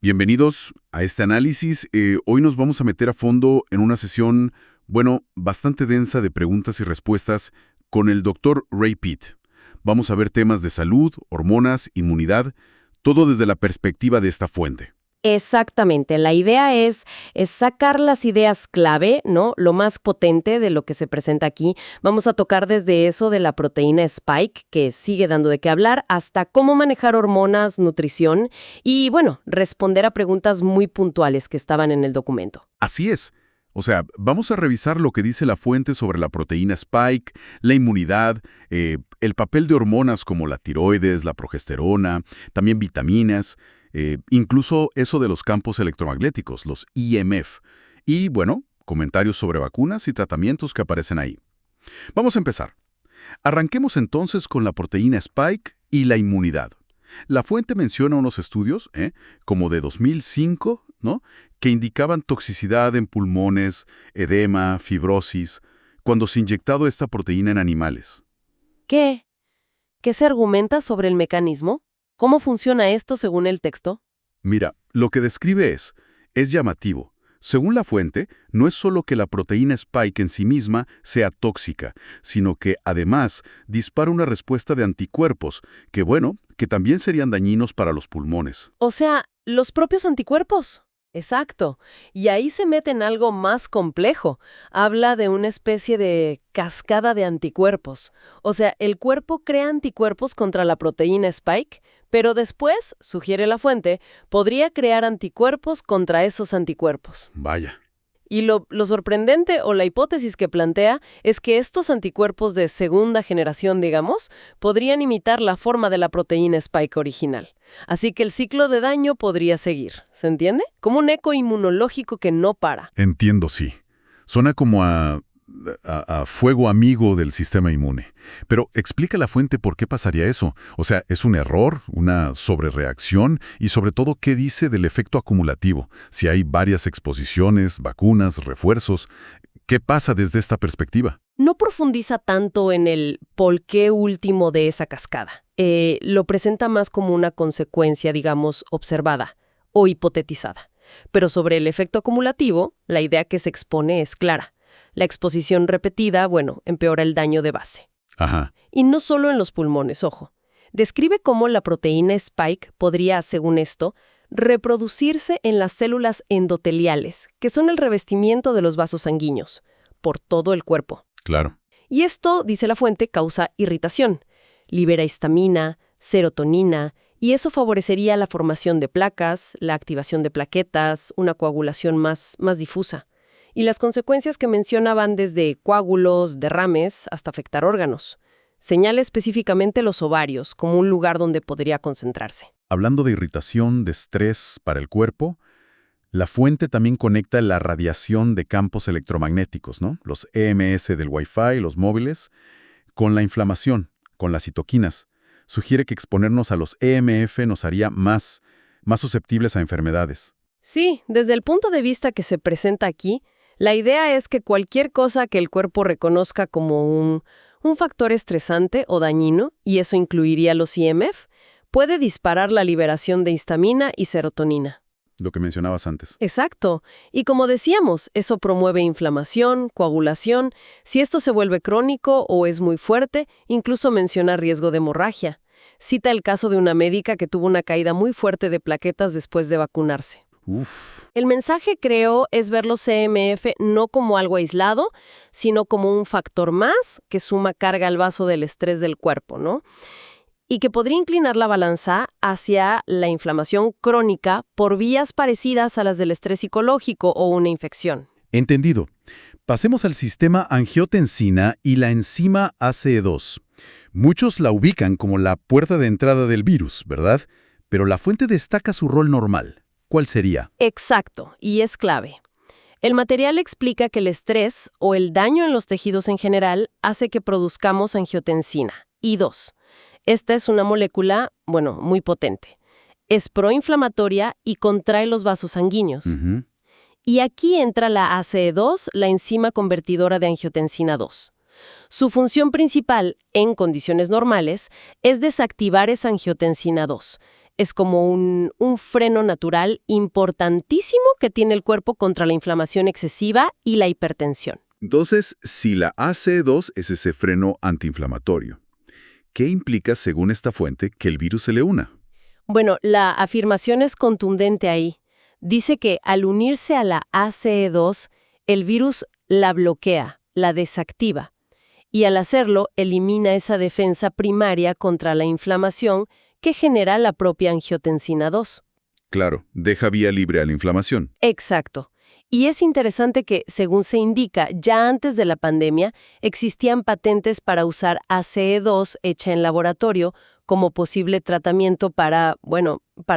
Bienvenidos a este análisis. Hoy nos vamos a meter a fondo en una sesión, bastante densa de preguntas y respuestas con el doctor Ray Peat. Vamos a ver temas de salud, hormonas, inmunidad, todo desde la perspectiva de esta fuente. Exactamente. La idea es sacar las ideas clave, ¿no? Lo más potente de lo que se presenta aquí. Vamos a tocar desde eso de la proteína Spike, que sigue dando de qué hablar, hasta cómo manejar hormonas, nutrición y, responder a preguntas muy puntuales que estaban en el documento. Así es. O sea, vamos a revisar lo que dice la fuente sobre la proteína Spike, la inmunidad, el papel de hormonas como la tiroides, la progesterona, también vitaminas, incluso eso de los campos electromagnéticos, los EMF, y, comentarios sobre vacunas y tratamientos que aparecen ahí. Vamos a empezar. Arranquemos entonces con la proteína Spike y la inmunidad. La fuente menciona unos estudios, como de 2005, ¿no?, que indicaban toxicidad en pulmones, edema, fibrosis, cuando se ha inyectado esta proteína en animales. ¿Qué? ¿Qué se argumenta sobre el mecanismo? ¿Cómo funciona esto según el texto? Mira, lo que describe es llamativo. Según la fuente, no es solo que la proteína Spike en sí misma sea tóxica, sino que, además, dispara una respuesta de anticuerpos que también serían dañinos para los pulmones. O sea, los propios anticuerpos. Exacto. Y ahí se mete en algo más complejo. Habla de una especie de cascada de anticuerpos. O sea, el cuerpo crea anticuerpos contra la proteína Spike, pero después, sugiere la fuente, podría crear anticuerpos contra esos anticuerpos. Vaya. Y lo sorprendente o la hipótesis que plantea es que estos anticuerpos de segunda generación, digamos, podrían imitar la forma de la proteína Spike original. Así que el ciclo de daño podría seguir, ¿se entiende? Como un eco inmunológico que no para. Entiendo, sí. Suena como a fuego amigo del sistema inmune. Pero explica la fuente por qué pasaría eso. O sea, ¿es un error, una sobrereacción? Y sobre todo, ¿qué dice del efecto acumulativo? Si hay varias exposiciones, vacunas, refuerzos, ¿qué pasa desde esta perspectiva? No profundiza tanto en el por qué último de esa cascada. Lo presenta más como una consecuencia, digamos, observada o hipotetizada. Pero sobre el efecto acumulativo, la idea que se expone es clara. La exposición repetida, empeora el daño de base. Ajá. Y no solo en los pulmones, ojo. Describe cómo la proteína Spike podría, según esto, reproducirse en las células endoteliales, que son el revestimiento de los vasos sanguíneos, por todo el cuerpo. Claro. Y esto, dice la fuente, causa irritación. Libera histamina, serotonina, y eso favorecería la formación de placas, la activación de plaquetas, una coagulación más difusa. Y las consecuencias que menciona van desde coágulos, derrames, hasta afectar órganos. Señala específicamente los ovarios como un lugar donde podría concentrarse. Hablando de irritación, de estrés para el cuerpo, la fuente también conecta la radiación de campos electromagnéticos, ¿no?, los EMS del Wi-Fi, los móviles, con la inflamación, con las citoquinas. Sugiere que exponernos a los EMF nos haría más susceptibles a enfermedades. Sí, desde el punto de vista que se presenta aquí, la idea es que cualquier cosa que el cuerpo reconozca como un factor estresante o dañino, y eso incluiría los IMF, puede disparar la liberación de histamina y serotonina. Lo que mencionabas antes. Exacto. Y como decíamos, eso promueve inflamación, coagulación. Si esto se vuelve crónico o es muy fuerte, incluso menciona riesgo de hemorragia. Cita el caso de una médica que tuvo una caída muy fuerte de plaquetas después de vacunarse. Uf. El mensaje, creo, es ver los CMF no como algo aislado, sino como un factor más que suma carga al vaso del estrés del cuerpo, ¿no? Y que podría inclinar la balanza hacia la inflamación crónica por vías parecidas a las del estrés psicológico o una infección. Entendido. Pasemos al sistema angiotensina y la enzima ACE2. Muchos la ubican como la puerta de entrada del virus, ¿verdad? Pero la fuente destaca su rol normal. ¿Cuál sería? Exacto, y es clave. El material explica que el estrés o el daño en los tejidos en general hace que produzcamos angiotensina, I2. Esta es una molécula, muy potente. Es proinflamatoria y contrae los vasos sanguíneos. Y aquí entra la ACE2, la enzima convertidora de angiotensina 2. Su función principal, en condiciones normales, es desactivar esa angiotensina 2. Es como un freno natural importantísimo que tiene el cuerpo contra la inflamación excesiva y la hipertensión. Entonces, si la ACE2 es ese freno antiinflamatorio, ¿qué implica, según esta fuente, que el virus se le una? Bueno, la afirmación es contundente ahí. Dice que al unirse a la ACE2, el virus la bloquea, la desactiva, y al hacerlo elimina esa defensa primaria contra la inflamación que genera la propia angiotensina 2. Claro, deja vía libre a la inflamación. Exacto. Y es interesante que, según se indica, ya antes de la pandemia existían patentes para usar ACE2 hecha en laboratorio como posible tratamiento para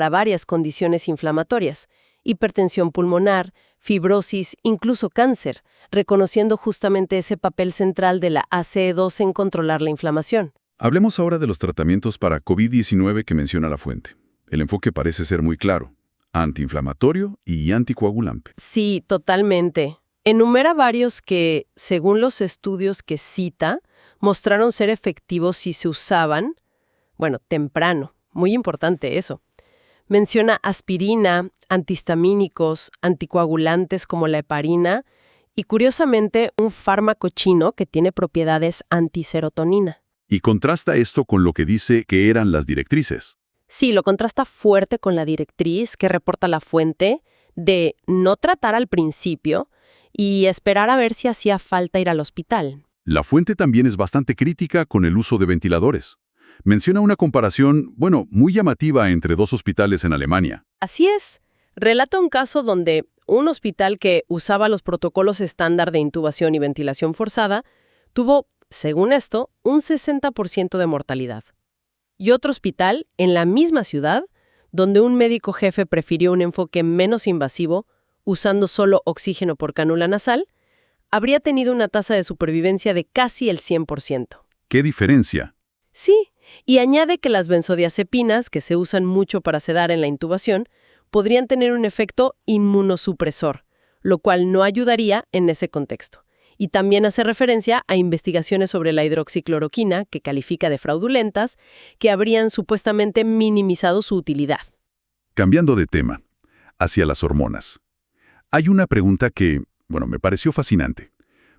varias condiciones inflamatorias, hipertensión pulmonar, fibrosis, incluso cáncer, reconociendo justamente ese papel central de la ACE2 en controlar la inflamación. Hablemos ahora de los tratamientos para COVID-19 que menciona la fuente. El enfoque parece ser muy claro: antiinflamatorio y anticoagulante. Sí, totalmente. Enumera varios que, según los estudios que cita, mostraron ser efectivos si se usaban, temprano. Muy importante eso. Menciona aspirina, antihistamínicos, anticoagulantes como la heparina y, curiosamente, un fármaco chino que tiene propiedades antiserotonina. Y contrasta esto con lo que dice que eran las directrices. Sí, lo contrasta fuerte con la directriz que reporta la fuente de no tratar al principio y esperar a ver si hacía falta ir al hospital. La fuente también es bastante crítica con el uso de ventiladores. Menciona una comparación, muy llamativa entre dos hospitales en Alemania. Así es. Relata un caso donde un hospital que usaba los protocolos estándar de intubación y ventilación forzada tuvo, según esto, un 60% de mortalidad. Y otro hospital, en la misma ciudad, donde un médico jefe prefirió un enfoque menos invasivo, usando solo oxígeno por cánula nasal, habría tenido una tasa de supervivencia de casi el 100%. ¿Qué diferencia? Sí, y añade que las benzodiazepinas, que se usan mucho para sedar en la intubación, podrían tener un efecto inmunosupresor, lo cual no ayudaría en ese contexto. Y también hace referencia a investigaciones sobre la hidroxicloroquina, que califica de fraudulentas, que habrían supuestamente minimizado su utilidad. Cambiando de tema, hacia las hormonas. Hay una pregunta que, me pareció fascinante.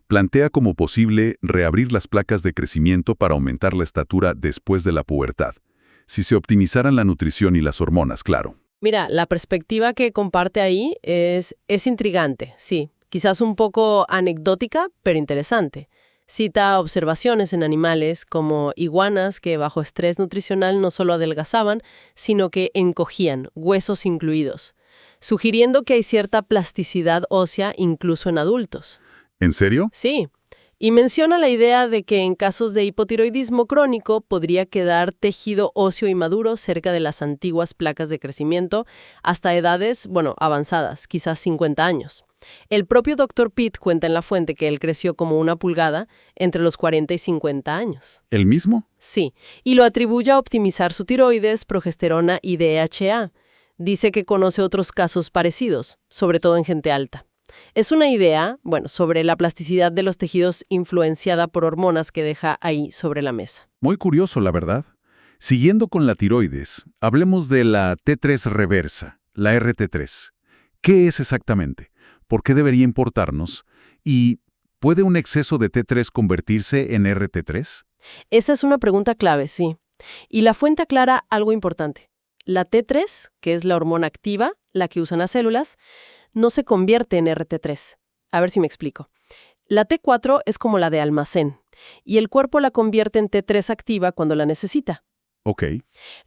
Plantea como posible reabrir las placas de crecimiento para aumentar la estatura después de la pubertad, si se optimizaran la nutrición y las hormonas, claro. Mira, la perspectiva que comparte ahí es intrigante, sí. Quizás un poco anecdótica, pero interesante. Cita observaciones en animales como iguanas que bajo estrés nutricional no solo adelgazaban, sino que encogían, huesos incluidos, sugiriendo que hay cierta plasticidad ósea incluso en adultos. ¿En serio? Sí. Y menciona la idea de que en casos de hipotiroidismo crónico podría quedar tejido óseo inmaduro cerca de las antiguas placas de crecimiento hasta edades, avanzadas, quizás 50 años. El propio Dr. Pitt cuenta en la fuente que él creció como una pulgada entre los 40 y 50 años. ¿El mismo? Sí, y lo atribuye a optimizar su tiroides, progesterona y DHA. Dice que conoce otros casos parecidos, sobre todo en gente alta. Es una idea, sobre la plasticidad de los tejidos influenciada por hormonas que deja ahí sobre la mesa. Muy curioso, la verdad. Siguiendo con la tiroides, hablemos de la T3 reversa, la RT3. ¿Qué es exactamente? ¿Por qué debería importarnos? ¿Y puede un exceso de T3 convertirse en RT3? Esa es una pregunta clave, sí. Y la fuente aclara algo importante. La T3, que es la hormona activa, la que usan las células, no se convierte en RT3. A ver si me explico. La T4 es como la de almacén, y el cuerpo la convierte en T3 activa cuando la necesita. Ok.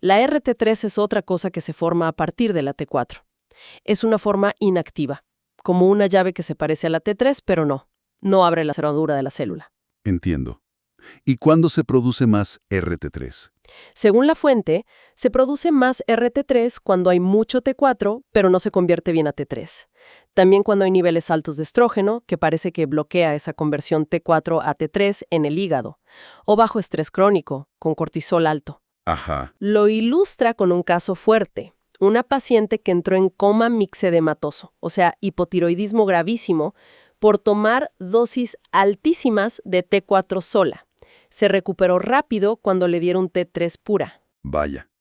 La RT3 es otra cosa que se forma a partir de la T4. Es una forma inactiva, como una llave que se parece a la T3, pero no abre la cerradura de la célula. Entiendo. ¿Y cuándo se produce más RT3? Según la fuente, se produce más RT3 cuando hay mucho T4, pero no se convierte bien a T3. También cuando hay niveles altos de estrógeno, que parece que bloquea esa conversión T4 a T3 en el hígado, o bajo estrés crónico, con cortisol alto. Ajá. Lo ilustra con un caso fuerte. Una paciente que entró en coma mixedematoso, o sea, hipotiroidismo gravísimo, por tomar dosis altísimas de T4 sola. Se recuperó rápido cuando le dieron T3 pura. Vaya.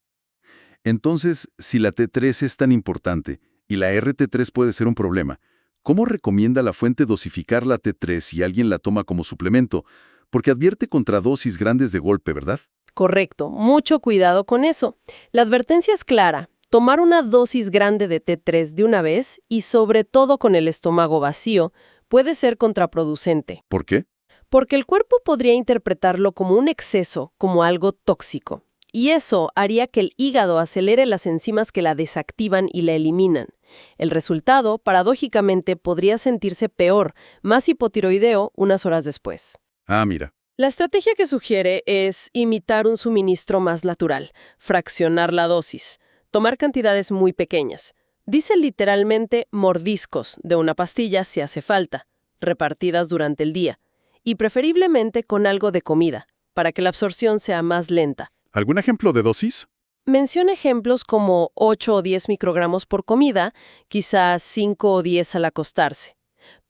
Entonces, si la T3 es tan importante y la RT3 puede ser un problema, ¿cómo recomienda la fuente dosificar la T3 si alguien la toma como suplemento? Porque advierte contra dosis grandes de golpe, ¿verdad? Correcto, mucho cuidado con eso. La advertencia es clara. Tomar una dosis grande de T3 de una vez y sobre todo con el estómago vacío puede ser contraproducente, ¿Por qué? porque el cuerpo podría interpretarlo como un exceso, como algo tóxico. Y eso haría que el hígado acelere las enzimas que la desactivan y la eliminan. El resultado, paradójicamente, podría sentirse peor, más hipotiroideo unas horas después. Ah, mira. La estrategia que sugiere es imitar un suministro más natural, fraccionar la dosis, tomar cantidades muy pequeñas. Dice literalmente mordiscos de una pastilla si hace falta, repartidas durante el día, y preferiblemente con algo de comida, para que la absorción sea más lenta. ¿Algún ejemplo de dosis? Menciona ejemplos como 8 o 10 microgramos por comida, quizás 5 o 10 al acostarse.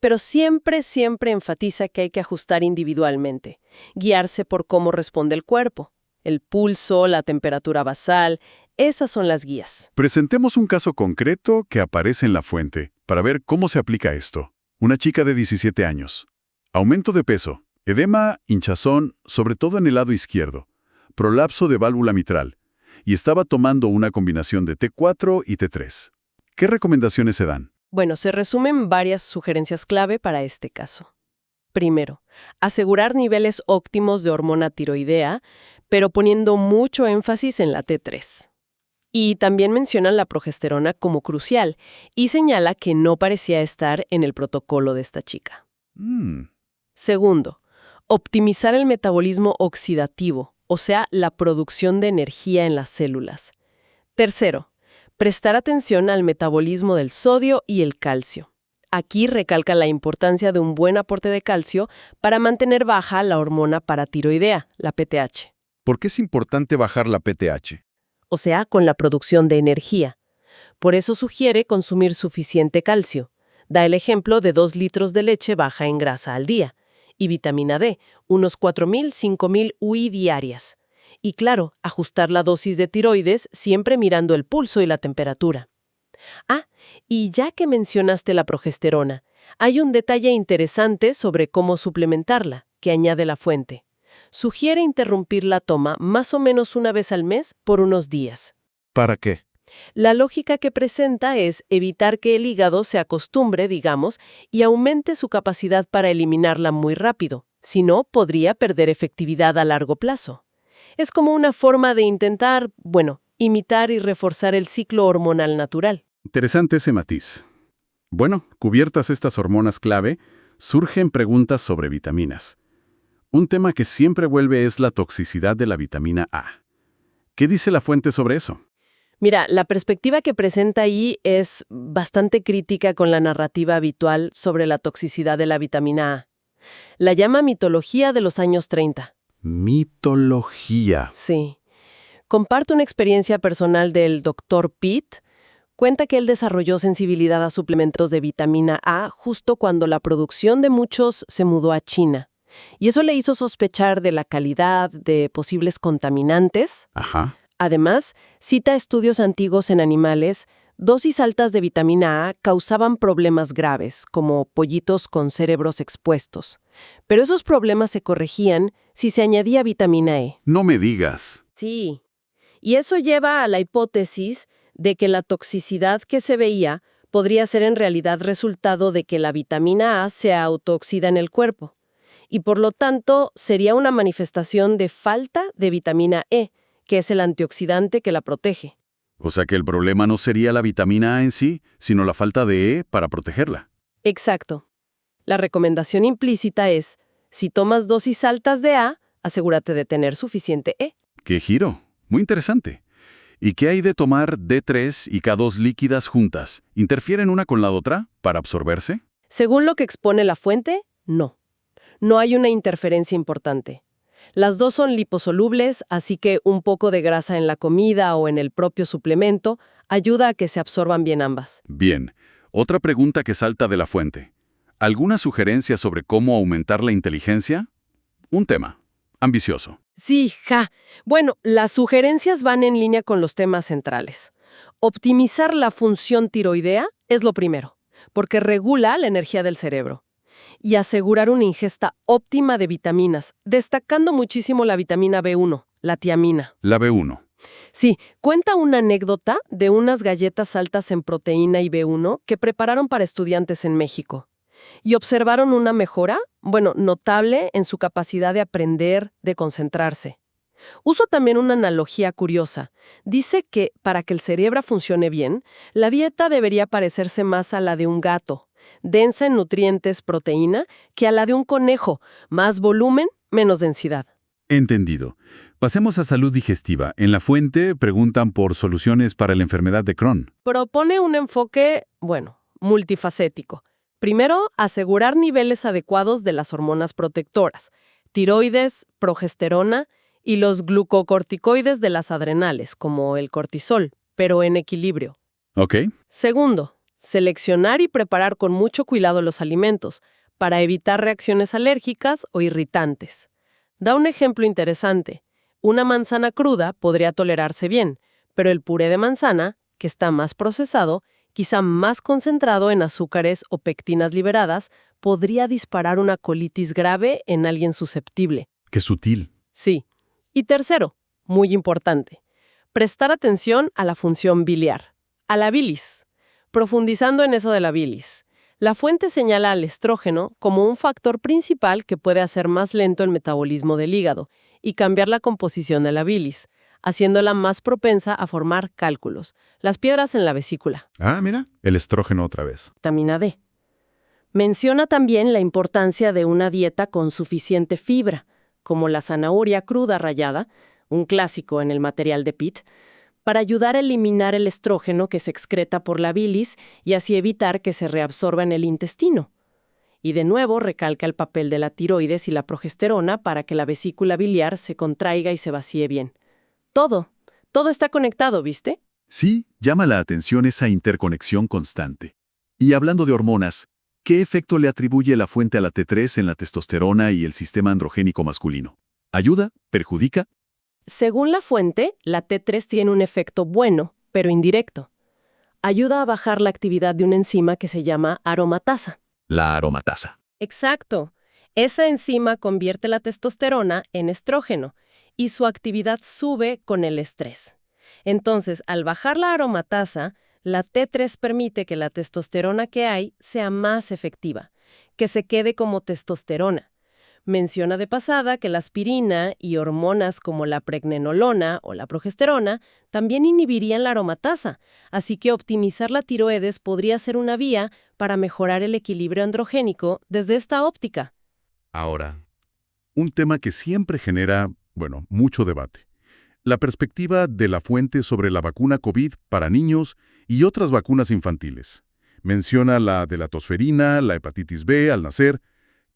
Pero siempre enfatiza que hay que ajustar individualmente, guiarse por cómo responde el cuerpo. El pulso, la temperatura basal, esas son las guías. Presentemos un caso concreto que aparece en la fuente para ver cómo se aplica esto. Una chica de 17 años. Aumento de peso, edema, hinchazón, sobre todo en el lado izquierdo, prolapso de válvula mitral, y estaba tomando una combinación de T4 y T3. ¿Qué recomendaciones se dan? Bueno, se resumen varias sugerencias clave para este caso. Primero, asegurar niveles óptimos de hormona tiroidea, pero poniendo mucho énfasis en la T3. Y también mencionan la progesterona como crucial y señala que no parecía estar en el protocolo de esta chica. Segundo, optimizar el metabolismo oxidativo, o sea, la producción de energía en las células. Tercero, prestar atención al metabolismo del sodio y el calcio. Aquí recalca la importancia de un buen aporte de calcio para mantener baja la hormona paratiroidea, la PTH. ¿Por qué es importante bajar la PTH? O sea, con la producción de energía. Por eso sugiere consumir suficiente calcio. Da el ejemplo de 2 litros de leche baja en grasa al día. Y vitamina D, unos 4.000–5.000 UI diarias. Y claro, ajustar la dosis de tiroides siempre mirando el pulso y la temperatura. Ah, y ya que mencionaste la progesterona, hay un detalle interesante sobre cómo suplementarla, que añade la fuente. Sugiere interrumpir la toma más o menos una vez al mes por unos días. ¿Para qué? La lógica que presenta es evitar que el hígado se acostumbre, digamos, y aumente su capacidad para eliminarla muy rápido. Si no, podría perder efectividad a largo plazo. Es como una forma de intentar, imitar y reforzar el ciclo hormonal natural. Interesante ese matiz. Bueno, cubiertas estas hormonas clave, surgen preguntas sobre vitaminas. Un tema que siempre vuelve es la toxicidad de la vitamina A. ¿Qué dice la fuente sobre eso? Mira, la perspectiva que presenta ahí es bastante crítica con la narrativa habitual sobre la toxicidad de la vitamina A. La llama mitología de los años 30. Mitología. Sí. Comparte una experiencia personal del Dr. Pitt. Cuenta que él desarrolló sensibilidad a suplementos de vitamina A justo cuando la producción de muchos se mudó a China. Y eso le hizo sospechar de la calidad, de posibles contaminantes. Ajá. Además, cita estudios antiguos en animales. Dosis altas de vitamina A causaban problemas graves, como pollitos con cerebros expuestos. Pero esos problemas se corregían si se añadía vitamina E. No me digas. Sí. Y eso lleva a la hipótesis de que la toxicidad que se veía podría ser en realidad resultado de que la vitamina A se autooxida en el cuerpo. Y por lo tanto, sería una manifestación de falta de vitamina E, que es el antioxidante que la protege. O sea que el problema no sería la vitamina A en sí, sino la falta de E para protegerla. Exacto. La recomendación implícita es, si tomas dosis altas de A, asegúrate de tener suficiente E. ¡Qué giro! Muy interesante. ¿Y qué hay de tomar D3 y K2 líquidas juntas? ¿Interfieren una con la otra para absorberse? Según lo que expone la fuente, no. No hay una interferencia importante. Las dos son liposolubles, así que un poco de grasa en la comida o en el propio suplemento ayuda a que se absorban bien ambas. Bien. Otra pregunta que salta de la fuente. ¿Alguna sugerencia sobre cómo aumentar la inteligencia? Un tema ambicioso. Sí, ja. Bueno, las sugerencias van en línea con los temas centrales. Optimizar la función tiroidea es lo primero, porque regula la energía del cerebro. Y asegurar una ingesta óptima de vitaminas, destacando muchísimo la vitamina B1, la tiamina. La B1. Sí, cuenta una anécdota de unas galletas altas en proteína y B1 que prepararon para estudiantes en México. Y observaron una mejora, bueno, notable en su capacidad de aprender, de concentrarse. Uso también una analogía curiosa. Dice que para que el cerebro funcione bien, la dieta debería parecerse más a la de un gato, densa en nutrientes, proteína, que a la de un conejo, más volumen, menos densidad. Entendido. Pasemos a salud digestiva. En la fuente preguntan por soluciones para la enfermedad de Crohn. Propone un enfoque, bueno, multifacético. Primero, asegurar niveles adecuados de las hormonas protectoras, tiroides, progesterona y los glucocorticoides de las adrenales, como el cortisol, pero en equilibrio. ¿Ok? Segundo, seleccionar y preparar con mucho cuidado los alimentos para evitar reacciones alérgicas o irritantes. Da un ejemplo interesante. Una manzana cruda podría tolerarse bien, pero el puré de manzana, que está más procesado, quizá más concentrado en azúcares o pectinas liberadas, podría disparar una colitis grave en alguien susceptible. Qué sutil. Sí. Y tercero, muy importante, prestar atención a la función biliar, a la bilis. Profundizando en eso de la bilis, la fuente señala al estrógeno como un factor principal que puede hacer más lento el metabolismo del hígado y cambiar la composición de la bilis, haciéndola más propensa a formar cálculos, las piedras en la vesícula. Ah, mira, el estrógeno otra vez. Vitamina D. Menciona también la importancia de una dieta con suficiente fibra, como la zanahoria cruda rallada, un clásico en el material de Pitt, para ayudar a eliminar el estrógeno que se excreta por la bilis y así evitar que se reabsorba en el intestino. Y de nuevo recalca el papel de la tiroides y la progesterona para que la vesícula biliar se contraiga y se vacíe bien. Todo está conectado, ¿viste? Sí, llama la atención esa interconexión constante. Y hablando de hormonas, ¿qué efecto le atribuye la fuente a la T3 en la testosterona y el sistema androgénico masculino? ¿Ayuda? ¿Perjudica? Según la fuente, la T3 tiene un efecto bueno, pero indirecto. Ayuda a bajar la actividad de una enzima que se llama aromatasa. La aromatasa. Exacto. Esa enzima convierte la testosterona en estrógeno y su actividad sube con el estrés. Entonces, al bajar la aromatasa, la T3 permite que la testosterona que hay sea más efectiva, que se quede como testosterona. Menciona de pasada que la aspirina y hormonas como la pregnenolona o la progesterona también inhibirían la aromatasa, así que optimizar la tiroides podría ser una vía para mejorar el equilibrio androgénico desde esta óptica. Ahora, un tema que siempre genera, mucho debate. La perspectiva de la fuente sobre la vacuna COVID para niños y otras vacunas infantiles. Menciona la de la tosferina, la hepatitis B al nacer.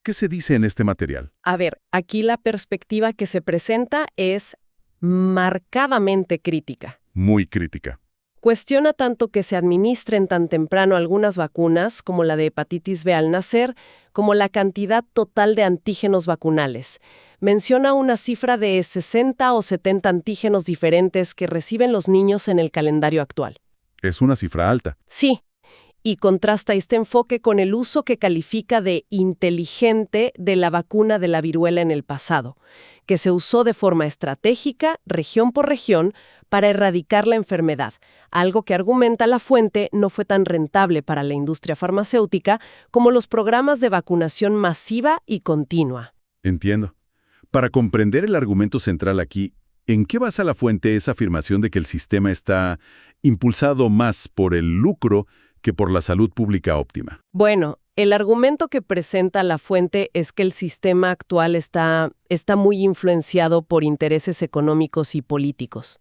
¿Qué se dice en este material? A ver, aquí la perspectiva que se presenta es marcadamente crítica. Muy crítica. Cuestiona tanto que se administren tan temprano algunas vacunas, como la de hepatitis B al nacer, como la cantidad total de antígenos vacunales. Menciona una cifra de 60 o 70 antígenos diferentes que reciben los niños en el calendario actual. Es una cifra alta. Sí, y contrasta este enfoque con el uso que califica de inteligente de la vacuna de la viruela en el pasado, que se usó de forma estratégica, región por región, para erradicar la enfermedad, algo que argumenta la fuente no fue tan rentable para la industria farmacéutica como los programas de vacunación masiva y continua. Entiendo. Para comprender el argumento central aquí, ¿en qué basa la fuente esa afirmación de que el sistema está impulsado más por el lucro que por la salud pública óptima? Bueno, el argumento que presenta la fuente es que el sistema actual está muy influenciado por intereses económicos y políticos.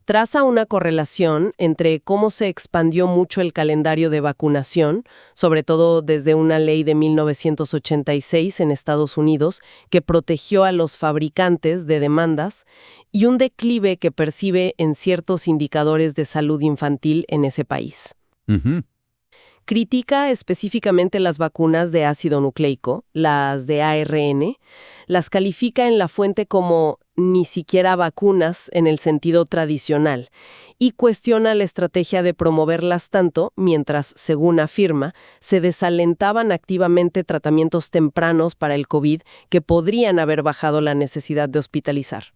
Traza una correlación entre cómo se expandió mucho el calendario de vacunación, sobre todo desde una ley de 1986 en Estados Unidos que protegió a los fabricantes de demandas, y un declive que percibe en ciertos indicadores de salud infantil en ese país. Ujú. critica específicamente las vacunas de ácido nucleico, las de ARN, las califica en la fuente como ni siquiera vacunas en el sentido tradicional y cuestiona la estrategia de promoverlas tanto mientras, según afirma, se desalentaban activamente tratamientos tempranos para el COVID que podrían haber bajado la necesidad de hospitalizar.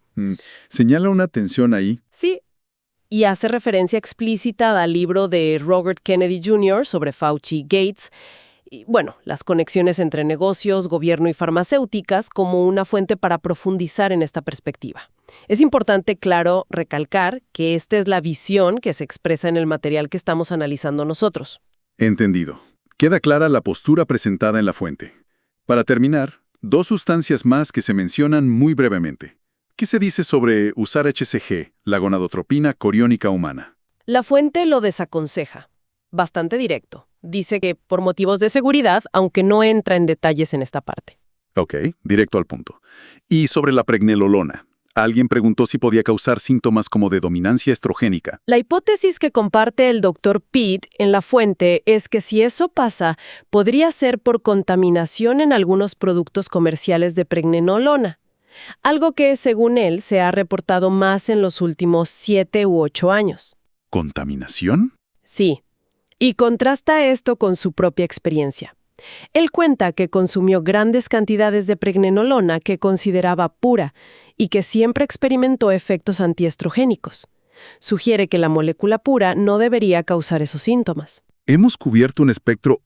Señala una tensión ahí. Sí, y hace referencia explícita al libro de Robert Kennedy Jr. sobre Fauci y Gates, y, bueno, las conexiones entre negocios, gobierno y farmacéuticas como una fuente para profundizar en esta perspectiva. Es importante, claro, recalcar que esta es la visión que se expresa en el material que estamos analizando nosotros. Entendido. Queda clara la postura presentada en la fuente. Para terminar, 2 sustancias más que se mencionan muy brevemente. ¿Qué se dice sobre usar HCG, la gonadotropina coriónica humana? La fuente lo desaconseja. Bastante directo. Dice que por motivos de seguridad, aunque no entra en detalles en esta parte. Ok, directo al punto. Y sobre la pregnenolona. Alguien preguntó si podía causar síntomas como de dominancia estrogénica. La hipótesis que comparte el Dr. Pitt en la fuente es que si eso pasa, podría ser por contaminación en algunos productos comerciales de pregnenolona. Algo que, según él, se ha reportado más en los últimos 7 u 8 años. ¿Contaminación? Sí, y contrasta esto con su propia experiencia. Él cuenta que consumió grandes cantidades de pregnenolona que consideraba pura y que siempre experimentó efectos antiestrogénicos. Sugiere que la molécula pura no debería causar esos síntomas. Hemos cubierto un espectro,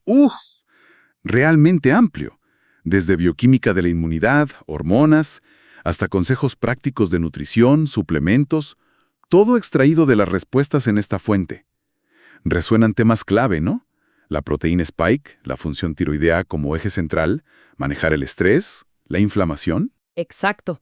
realmente amplio. Desde bioquímica de la inmunidad, hormonas, hasta consejos prácticos de nutrición, suplementos, todo extraído de las respuestas en esta fuente. Resuenan temas clave, ¿no? La proteína Spike, la función tiroidea como eje central, manejar el estrés, la inflamación. Exacto.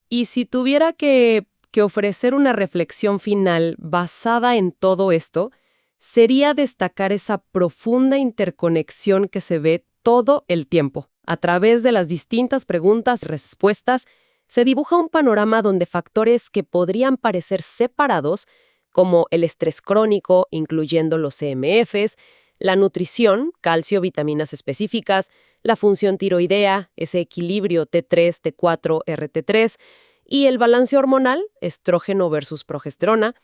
Y si tuviera que ofrecer una reflexión final basada en todo esto, sería destacar esa profunda interconexión que se ve todo el tiempo. A través de las distintas preguntas y respuestas, se dibuja un panorama donde factores que podrían parecer separados, como el estrés crónico, incluyendo los CMFs, la nutrición, calcio, vitaminas específicas, la función tiroidea, ese equilibrio T3, T4, RT3, y el balance hormonal, estrógeno versus progesterona,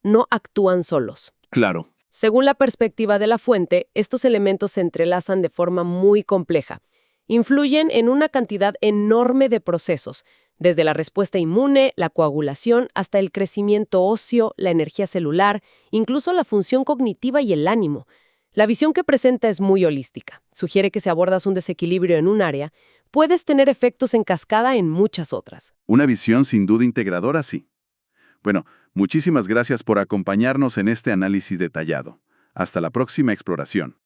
no actúan solos. Claro. Según la perspectiva de la fuente, estos elementos se entrelazan de forma muy compleja. Influyen en una cantidad enorme de procesos, desde la respuesta inmune, la coagulación, hasta el crecimiento óseo, la energía celular, incluso la función cognitiva y el ánimo. La visión que presenta es muy holística. Sugiere que si abordas un desequilibrio en un área, puedes tener efectos en cascada en muchas otras. Una visión sin duda integradora, sí. Bueno, muchísimas gracias por acompañarnos en este análisis detallado. Hasta la próxima exploración.